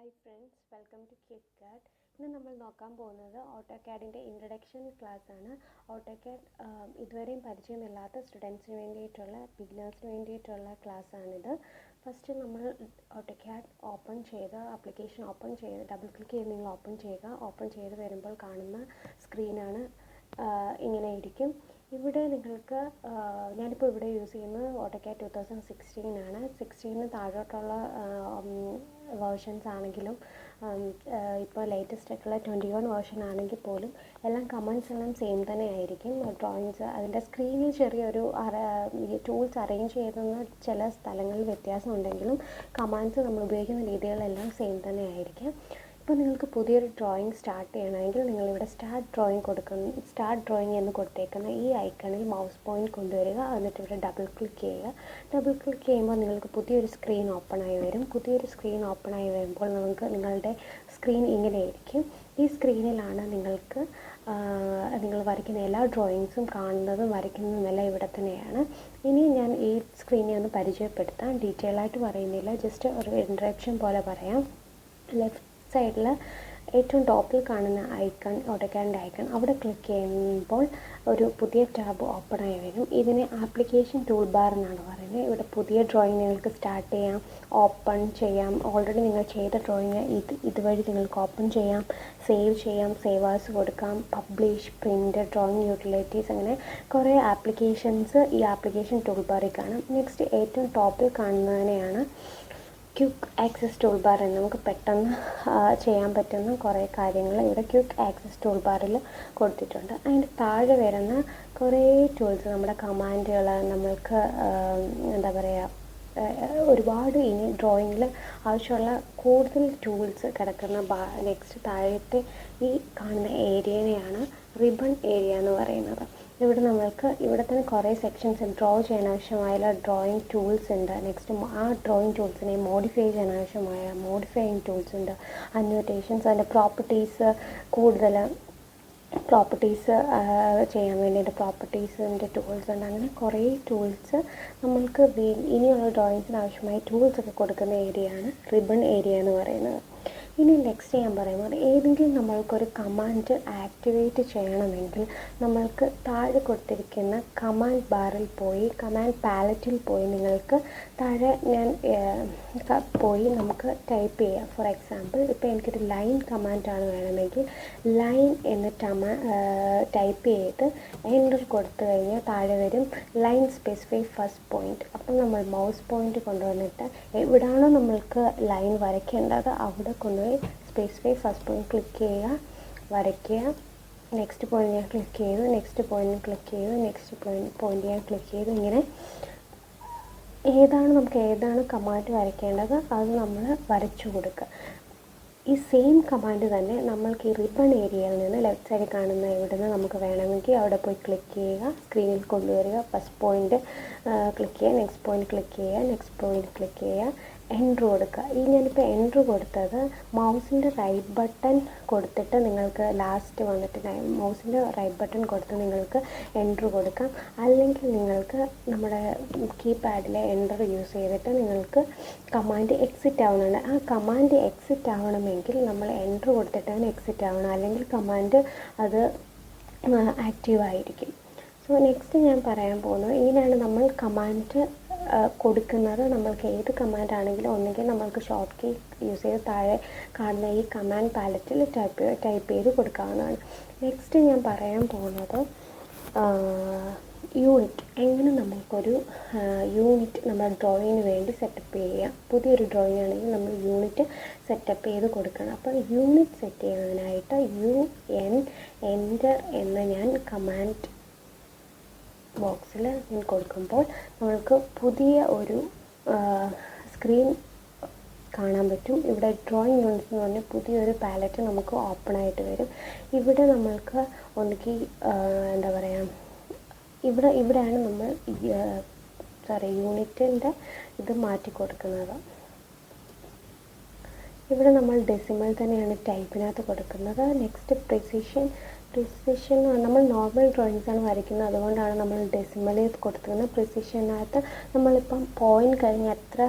Hi friends, welcome to KitKat. ഇന്ന് നമ്മൾ നോക്കാൻ പോകുന്നത് ഓട്ടോകാഡിൻ്റെ ഇൻട്രഡക്ഷൻ ക്ലാസ് ആണ്. ഓട്ടോകാഡ് ഇതുവരെയും പരിചയമില്ലാത്ത സ്റ്റുഡൻസിന് വേണ്ടിയിട്ടുള്ള ബിഗിനേഴ്സിന് വേണ്ടിയിട്ടുള്ള ക്ലാസ് ആണിത്. ഫസ്റ്റ് നമ്മൾ ഓട്ടോകാഡ് ഓപ്പൺ ചെയ്ത് ആപ്ലിക്കേഷൻ ഓപ്പൺ ചെയ്ത് ഡബിൾ ക്ലിക്ക് ചെയ്ത് നിങ്ങൾ ഓപ്പൺ ചെയ്യുക. ഓപ്പൺ ചെയ്ത് വരുമ്പോൾ കാണുന്ന സ്ക്രീനാണ് ഇങ്ങനെ ഇരിക്കും. ഇവിടെ നിങ്ങൾക്ക് ഞാനിപ്പോൾ ഇവിടെ യൂസ് ചെയ്യുന്നത് ഓട്ടോകാഡ് 2016 ആണ്. 16 താഴോട്ടുള്ള വേർഷൻസ് ആണെങ്കിലും ഇപ്പോൾ ലേറ്റസ്റ്റ് ആയിട്ടുള്ള 21 വേർഷൻ ആണെങ്കിൽ പോലും എല്ലാം കമൻറ്റ്സ് എല്ലാം സെയിം തന്നെ ആയിരിക്കും. ഡ്രോയിങ്സ് അതിൻ്റെ സ്ക്രീനിൽ ചെറിയൊരു ടൂൾസ് അറേഞ്ച് ചെയ്തെന്ന് ചില സ്ഥലങ്ങളിൽ വ്യത്യാസം ഉണ്ടെങ്കിലും കമാൻഡ്സ് നമ്മൾ ഉപയോഗിക്കുന്ന രീതികളെല്ലാം സെയിം തന്നെ ആയിരിക്കും. ഇപ്പോൾ നിങ്ങൾക്ക് പുതിയൊരു ഡ്രോയിങ് സ്റ്റാർട്ട് ചെയ്യണമെങ്കിൽ നിങ്ങളിവിടെ സ്റ്റാർട്ട് ഡ്രോയിങ് എന്ന് കൊടുത്തേക്കുന്ന ഈ ഐക്കണിൽ മൗസ് പോയിൻറ്റ് കൊണ്ടുവരിക. എന്നിട്ട് ഇവിടെ ഡബിൾ ക്ലിക്ക് ചെയ്യുക. ഡബിൾ ക്ലിക്ക് ചെയ്യുമ്പോൾ നിങ്ങൾക്ക് പുതിയൊരു സ്ക്രീൻ ഓപ്പണായി വരും. പുതിയൊരു സ്ക്രീൻ ഓപ്പണായി വരുമ്പോൾ നിങ്ങളുടെ സ്ക്രീൻ ഇങ്ങനെയായിരിക്കും. ഈ സ്ക്രീനിലാണ് നിങ്ങൾ വരയ്ക്കുന്ന എല്ലാ ഡ്രോയിങ്സും കാണുന്നതും വരയ്ക്കുന്നതുമെല്ലാം ഇവിടെ തന്നെയാണ്. ഇനി ഞാൻ ഈ സ്ക്രീനെ ഒന്ന് പരിചയപ്പെടുത്താം. ഡീറ്റെയിൽ ആയിട്ട് പറയുന്നില്ല, ജസ്റ്റ് ഒരു ഇൻട്രഡക്ഷൻ പോലെ പറയാം. ലെഫ്റ്റ് സൈഡിൽ ഏറ്റവും ടോപ്പിൽ കാണുന്ന ഐക്കൺ, ഓട്ടോകാഡിൻ്റെ ഐക്കൺ, അവിടെ ക്ലിക്ക് ചെയ്യുമ്പോൾ ഒരു പുതിയ ടാബ് ഓപ്പണായി വരും. ഇതിനെ ആപ്ലിക്കേഷൻ ടൂൾ ബാർ എന്നാണ് പറയുന്നത്. ഇവിടെ പുതിയ ഡ്രോയിങ് നിങ്ങൾക്ക് സ്റ്റാർട്ട് ചെയ്യാം, ഓപ്പൺ ചെയ്യാം. ഓൾറെഡി നിങ്ങൾ ചെയ്ത ഡ്രോയിങ് ഇതുവഴി നിങ്ങൾക്ക് ഓപ്പൺ ചെയ്യാം, സേവ് ആസ് കൊടുക്കാം, പബ്ലിഷ്, പ്രിൻ്റ്, ഡ്രോയിങ് യൂട്ടിലിറ്റീസ്, അങ്ങനെ കുറേ ആപ്ലിക്കേഷൻസ് ഈ ആപ്ലിക്കേഷൻ ടൂൾ ബാറിൽ കാണാം. നെക്സ്റ്റ് ഏറ്റവും ടോപ്പിൽ കാണുന്നതിനെയാണ് ക്വിക്ക് ആക്സസ് ടൂൾ ബാർ എന്ന്. നമുക്ക് പെട്ടെന്ന് ചെയ്യാൻ പറ്റുന്ന കുറേ കാര്യങ്ങൾ ഇവിടെ ക്വിക്ക് ആക്സസ് ടൂൾ ബാറിൽ കൊടുത്തിട്ടുണ്ട്. അതിൻ്റെ താഴെ വരുന്ന കുറേ ടൂൾസ്, നമ്മുടെ കമാൻഡുകൾ, നമ്മൾക്ക് എന്താ പറയുക, ഒരുപാട് ഇനി ഡ്രോയിങ്ങിൽ ആവശ്യമുള്ള കൂടുതൽ ടൂൾസ് കിടക്കുന്ന നെക്സ്റ്റ് താഴത്തെ ഈ കാണുന്ന ഏരിയനെയാണ് റിബൺ ഏരിയ എന്ന് പറയുന്നത്. ഇവിടെ തന്നെ കുറേ സെക്ഷൻസ് ഡ്രോ ചെയ്യാൻ ആവശ്യമായ ഡ്രോയിങ് ടൂൾസ് ഉണ്ട്. നെക്സ്റ്റ് ആ ഡ്രോയിങ് ടൂൾസിനെ മോഡിഫൈ ചെയ്യാൻ ആവശ്യമായ മോഡിഫൈയിങ് ടൂൾസ് ഉണ്ട്. അന്നോട്ടേഷൻസ്, അതിൻ്റെ പ്രോപ്പർട്ടീസ്, കൂടുതൽ പ്രോപ്പർട്ടീസ് ചെയ്യാൻ വേണ്ടിയിട്ട് പ്രോപ്പർട്ടീസിൻ്റെ ടൂൾസ് ഉണ്ട്. അങ്ങനെ കുറേ ടൂൾസ് നമ്മൾക്ക് ഇനിയുള്ള ഡ്രോയിങ്സിന് ആവശ്യമായ ടൂൾസൊക്കെ കൊടുക്കുന്ന ഏരിയയാണ് റിബൺ ഏരിയ എന്ന് പറയുന്നത്. ഇനി നെക്സ്റ്റ് ഞാൻ പറയുന്നത്, ഏതെങ്കിലും നമ്മൾക്കൊരു കമാൻഡ് ആക്ടിവേറ്റ് ചെയ്യണമെങ്കിൽ നമ്മൾക്ക് താഴെ കൊടുത്തിരിക്കുന്ന കമാൻഡ് ബാറിൽ പോയി, കമാൻഡ് പാലറ്റിൽ പോയി നിങ്ങൾക്ക് താഴെ നമുക്ക് ടൈപ്പ് ചെയ്യാം. ഫോർ എക്സാമ്പിൾ, ഇപ്പോൾ എനിക്കൊരു ലൈൻ കമാൻഡാണ് വേണമെങ്കിൽ ലൈൻ എന്ന് ടൈപ്പ് ചെയ്ത് എൻ്റർ കൊടുത്തു കഴിഞ്ഞാൽ താഴെ വരും ലൈൻ സ്പെസിഫൈ ഫസ്റ്റ് പോയിൻ്റ്. അപ്പോൾ നമ്മൾ മൗസ് പോയിൻ്റ് കൊണ്ടുവന്നിട്ട് എവിടെയാണോ നമ്മൾക്ക് ലൈൻ വരയ്ക്കേണ്ടത് അവിടെ കൊണ്ടുപോയി സ്പെസിഫൈ ഫസ്റ്റ് പോയിന്റ് ക്ലിക്ക് ചെയ്യുക, വരയ്ക്കുക. നെക്സ്റ്റ് പോയിന്റ് ഞാൻ ക്ലിക്ക് ചെയ്തു, നെക്സ്റ്റ് പോയിന്റ് ക്ലിക്ക് ചെയ്തു, നെക്സ്റ്റ് പോയിന്റ് ഞാൻ ക്ലിക്ക് ചെയ്തു. ഇങ്ങനെ ഏതാണ് കമാൻഡ് വരയ്ക്കേണ്ടത് അത് നമ്മൾ വരച്ചു കൊടുക്കുക. ഈ സെയിം കമാൻഡ് തന്നെ നമ്മൾക്ക് ഈ റിബൺ ഏരിയയിൽ നിന്ന് ലെഫ്റ്റ് സൈഡിൽ കാണുന്ന ഇവിടുന്ന് നമുക്ക് വേണമെങ്കിൽ അവിടെ പോയി ക്ലിക്ക് ചെയ്യുക, സ്ക്രീനിൽ കൊണ്ടുവരിക, ഫസ്റ്റ് പോയിന്റ് ക്ലിക്ക് ചെയ്യുക, നെക്സ്റ്റ് പോയിന്റ് ക്ലിക്ക് ചെയ്യുക, നെക്സ്റ്റ് പോയിന്റ് ക്ലിക്ക് ചെയ്യുക, എൻ്റർ കൊടുക്കുക. ഞാനിപ്പോൾ എൻ്റർ കൊടുത്തത് മൗസിൻ്റെ റൈറ്റ് ബട്ടൺ കൊടുത്തിട്ട് നിങ്ങൾക്ക് ലാസ്റ്റ് വന്നിട്ട് മൗസിൻ്റെ റൈറ്റ് ബട്ടൺ കൊടുത്ത് നിങ്ങൾക്ക് എൻ്റർ കൊടുക്കാം. അല്ലെങ്കിൽ നിങ്ങൾക്ക് നമ്മുടെ കീപാഡിലെ എൻ്റർ യൂസ് ചെയ്തിട്ട് നിങ്ങൾക്ക് കമാൻഡ് എക്സിറ്റ് ആവുന്നുണ്ട്. ആ കമാൻഡ് എക്സിറ്റ് ആവണമെങ്കിൽ നമ്മൾ എൻ്റർ കൊടുത്തിട്ടാണ് എക്സിറ്റ് ആവണം, അല്ലെങ്കിൽ കമാൻഡ് അത് ആക്റ്റീവായിരിക്കും. സോ നെക്സ്റ്റ് ഞാൻ പറയാൻ പോകുന്നത്, ഇങ്ങനെയാണ് നമ്മൾ കമാൻഡ് കൊടുക്കുന്നത്. നമ്മൾക്ക് ഏത് കമാൻഡ് ആണെങ്കിലും ഒന്നുകിൽ നമ്മൾക്ക് ഷോർട്ട് കീ യൂസ് ചെയ്ത് താഴെ കാണുന്ന ഈ കമാൻഡ് പാലറ്റിൽ ടൈപ്പ് ചെയ്ത് കൊടുക്കാവുന്നതാണ്. നെക്സ്റ്റ് ഞാൻ പറയാൻ പോകുന്നത് യൂണിറ്റ്, എങ്ങനെ നമ്മൾക്കൊരു യൂണിറ്റ് നമ്മുടെ ഡ്രോയിങ്ങിന് വേണ്ടി സെറ്റപ്പ് ചെയ്യാം. പുതിയൊരു ഡ്രോയിങ് ആണെങ്കിൽ നമ്മൾ യൂണിറ്റ് സെറ്റപ്പ് ചെയ്ത് കൊടുക്കണം. അപ്പോൾ യൂണിറ്റ് സെറ്റ് ചെയ്യാനായിട്ട് എൻ്റർ എന്ന് ഞാൻ കമാൻഡ് ബോക്സിൽ ഞാൻ കൊടുക്കുമ്പോൾ നമ്മൾക്ക് പുതിയ ഒരു സ്ക്രീൻ കാണാൻ പറ്റും. ഇവിടെ ഡ്രോയിങ് യൂണിറ്റ്സ് എന്ന് പറഞ്ഞാൽ പുതിയൊരു പാലറ്റ് നമുക്ക് ഓപ്പണായിട്ട് വരും. ഇവിടെ നമ്മൾക്ക് ഒന്നുകിൽ എന്താ പറയുക, ഇവിടെയാണ് നമ്മൾ യൂണിറ്റിൻ്റെ ഇത് മാറ്റി കൊടുക്കുന്നത്. ഇവിടെ നമ്മൾ ഡെസിമൽ തന്നെയാണ് ടൈപ്പിനകത്ത് കൊടുക്കുന്നത്. നെക്സ്റ്റ് പ്രിസിഷൻ പ്രിസിഷൻ നമ്മൾ നോർമൽ ഡ്രോയിങ്സാണ് വരയ്ക്കുന്നത്, അതുകൊണ്ടാണ് നമ്മൾ ഡെസിമൽ കൊടുത്തിരിക്കുന്നത്. പ്രിസിഷനകത്ത് നമ്മളിപ്പം പോയിന്റ് കഴിഞ്ഞ് എത്ര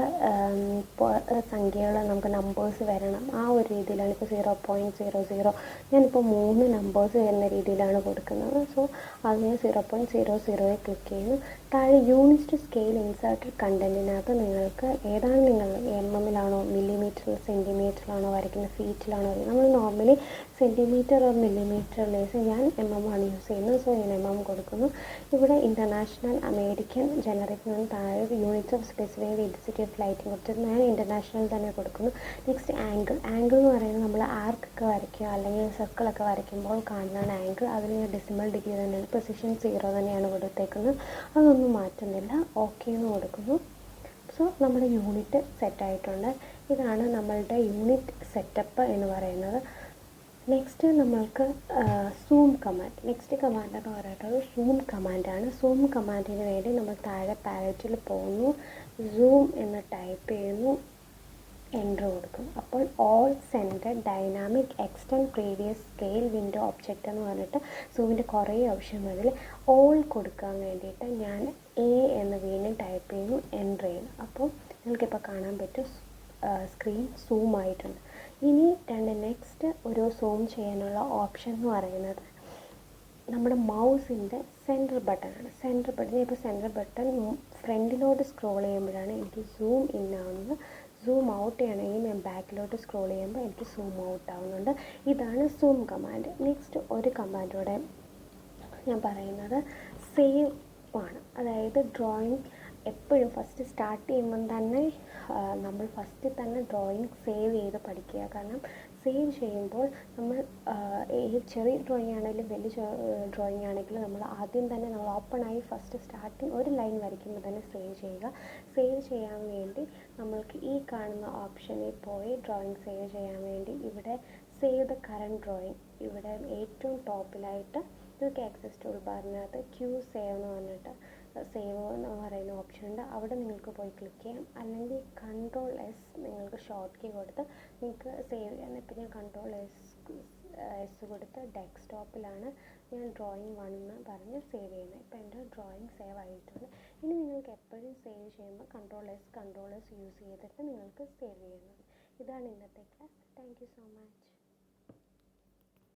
സംഖ്യകൾ നമുക്ക് നമ്പേഴ്സ് വരണം ആ ഒരു രീതിയിലാണ്. ഇപ്പോൾ 0.00 ഞാനിപ്പോൾ 3 നമ്പേഴ്സ് വരുന്ന രീതിയിലാണ് കൊടുക്കുന്നത്. സോ അത് ഞാൻ 0.00 ക്ലിക്ക് ചെയ്യുന്നു. താഴെ യൂണിറ്റ് സ്കെയിൽ ഇൻസേർട്ടഡ് കണ്ടൻറ്റിനകത്ത് നിങ്ങൾക്ക് ഏതാണ് നിങ്ങൾ എമ്മിലാണോ മില്ലിമീറ്ററിൽ സെൻറ്റിമീറ്ററിലാണോ വരയ്ക്കുന്നത്, ഫീറ്റിലാണോ വരയ്ക്കുന്നത്. നമ്മൾ നോർമലി സെൻറ്റിമീറ്റർ ഓർ മില്ലിമീറ്ററിലേസ് ഞാൻ ആണ് യൂസ് ചെയ്യുന്നത്. സോ ഞാൻ കൊടുക്കുന്നു. ഇവിടെ ഇൻ്റർനാഷണൽ അമേരിക്കൻ ജനറിക് നിന്ന് താഴെ units of specified intensity of lighting കൊടുത്തിട്ട് ഞാൻ ഇൻ്റർനാഷണൽ തന്നെ കൊടുക്കുന്നു. നെക്സ്റ്റ് ആംഗിൾ എന്ന് പറയുന്നത് നമ്മൾ ആർക്കൊക്കെ വരയ്ക്കുക അല്ലെങ്കിൽ സർക്കിളൊക്കെ വരയ്ക്കുമ്പോൾ കാണുന്നതാണ് ആംഗിൾ. അതിന് ഞാൻ ഡെസിമൽ ഡിഗ്രി തന്നെയാണ്, പൊസിഷൻ 0 തന്നെയാണ് കൊടുത്തേക്കുന്നത്. അതൊന്നും മാറ്റുന്നില്ല. ഓക്കെ എന്ന് കൊടുക്കുന്നു. സോ നമ്മുടെ യൂണിറ്റ് സെറ്റായിട്ടുണ്ട്. ഇതാണ് നമ്മളുടെ യൂണിറ്റ് സെറ്റപ്പ് എന്ന് പറയുന്നത്. നെക്സ്റ്റ് നമ്മൾക്ക് സൂം കമാൻഡ്. നെക്സ്റ്റ് കമാൻഡ് എന്ന് പറയുന്നത് സൂം കമാൻഡാണ്. സൂം കമാൻഡിന് വേണ്ടി നമ്മൾ താഴെ പാലറ്റിൽ പോകുന്നു, സൂം എന്ന് ടൈപ്പ് ചെയ്യുന്നു, എൻ്റർ കൊടുക്കും. അപ്പോൾ all centre dynamic extend previous scale window object എന്ന് പറഞ്ഞിട്ട് സൂമിൻ്റെ കുറേ ഓപ്ഷൻ അതിൽ ഓൾ കൊടുക്കാൻ വേണ്ടിയിട്ട് ഞാൻ എ എന്ന് വീണ്ടും ടൈപ്പ് ചെയ്യുന്നു, എൻ്റർ ചെയ്യുന്നു. അപ്പോൾ നിങ്ങൾക്കിപ്പോൾ കാണാൻ പറ്റും സ്ക്രീൻ സൂം ആയിട്ടുണ്ട്. ഇനി നെക്സ്റ്റ് ഒരു സൂം ചെയ്യാനുള്ള ഓപ്ഷൻ എന്ന് പറയുന്നത് നമ്മുടെ മൗസിൻ്റെ സെൻറ്റർ ബട്ടണാണ്. സെൻറ്റർ ബട്ടൺ, ഇപ്പോൾ സെൻറ്റർ ബട്ടൺ ഫ്രണ്ടിലോട്ട് സ്ക്രോൾ ചെയ്യുമ്പോഴാണ് എനിക്ക് സൂം ഇൻ ആവുന്നത്. സൂം ഔട്ട് ചെയ്യണമെങ്കിൽ ഞാൻ ബാക്കിലോട്ട് സ്ക്രോൾ ചെയ്യുമ്പോൾ എനിക്ക് സൂം ഔട്ട് ആവുന്നുണ്ട്. ഇതാണ് സൂം കമാൻഡ്. നെക്സ്റ്റ് ഒരു കമാൻഡോടെ ഞാൻ പറയുന്നത് സേവ് ആണ്. അതായത് ഡ്രോയിങ് എപ്പോഴും ഫസ്റ്റ് സ്റ്റാർട്ട് ചെയ്യുമ്പം തന്നെ നമ്മൾ ഫസ്റ്റ് തന്നെ ഡ്രോയിങ് സേവ് ചെയ്ത് പഠിക്കുക. കാരണം സേവ് ചെയ്യുമ്പോൾ നമ്മൾ ചെറിയ ഡ്രോയിങ് ആണെങ്കിലും വലിയ ഡ്രോയിങ് ആണെങ്കിലും നമ്മൾ ആദ്യം തന്നെ നമ്മൾ ഓപ്പണായി ഫസ്റ്റ് സ്റ്റാർട്ടിങ് ഒരു ലൈൻ വരയ്ക്കുമ്പോൾ തന്നെ സേവ് ചെയ്യുക. സേവ് ചെയ്യാൻ വേണ്ടി നമ്മൾക്ക് ഈ കാണുന്ന ഓപ്ഷനിൽ പോയി ഡ്രോയിങ് സേവ് ചെയ്യാൻ വേണ്ടി ഇവിടെ സേവ് ദ കറൻറ്റ് ഡ്രോയിങ്, ഇവിടെ ഏറ്റവും ടോപ്പിലായിട്ട് നിങ്ങൾക്ക് ആക്സസ് ടൂൾ ബാറിനകത്ത് ക്യൂ സേവ് എന്ന് പറഞ്ഞിട്ട് സേവ് എന്ന് പറയുന്ന ഓപ്ഷൻ ഉണ്ട്. അവിടെ നിങ്ങൾക്ക് പോയി ക്ലിക്ക് ചെയ്യാം. അല്ലെങ്കിൽ Ctrl+S നിങ്ങൾക്ക് ഷോർട്ട് കീ കൊടുത്ത് നിങ്ങൾക്ക് സേവ് ചെയ്യാം. ഇപ്പം ഞാൻ Ctrl+S കൊടുത്ത് ഡെസ്ക്ടോപ്പിലാണ് ഞാൻ ഡ്രോയിങ് 1 എന്ന് പറഞ്ഞ് സേവ് ചെയ്യുന്നത്. ഇപ്പോൾ എൻ്റെ ഡ്രോയിങ് സേവ് ആയിട്ടുണ്ട്. ഇനി നിങ്ങൾക്ക് എപ്പോഴും സേവ് ചെയ്യുമ്പോൾ Ctrl+S യൂസ് ചെയ്തിട്ട് നിങ്ങൾക്ക് സേവ് ചെയ്യുന്നത്. ഇതാണ് ഇന്നത്തെ class. Thank you so much.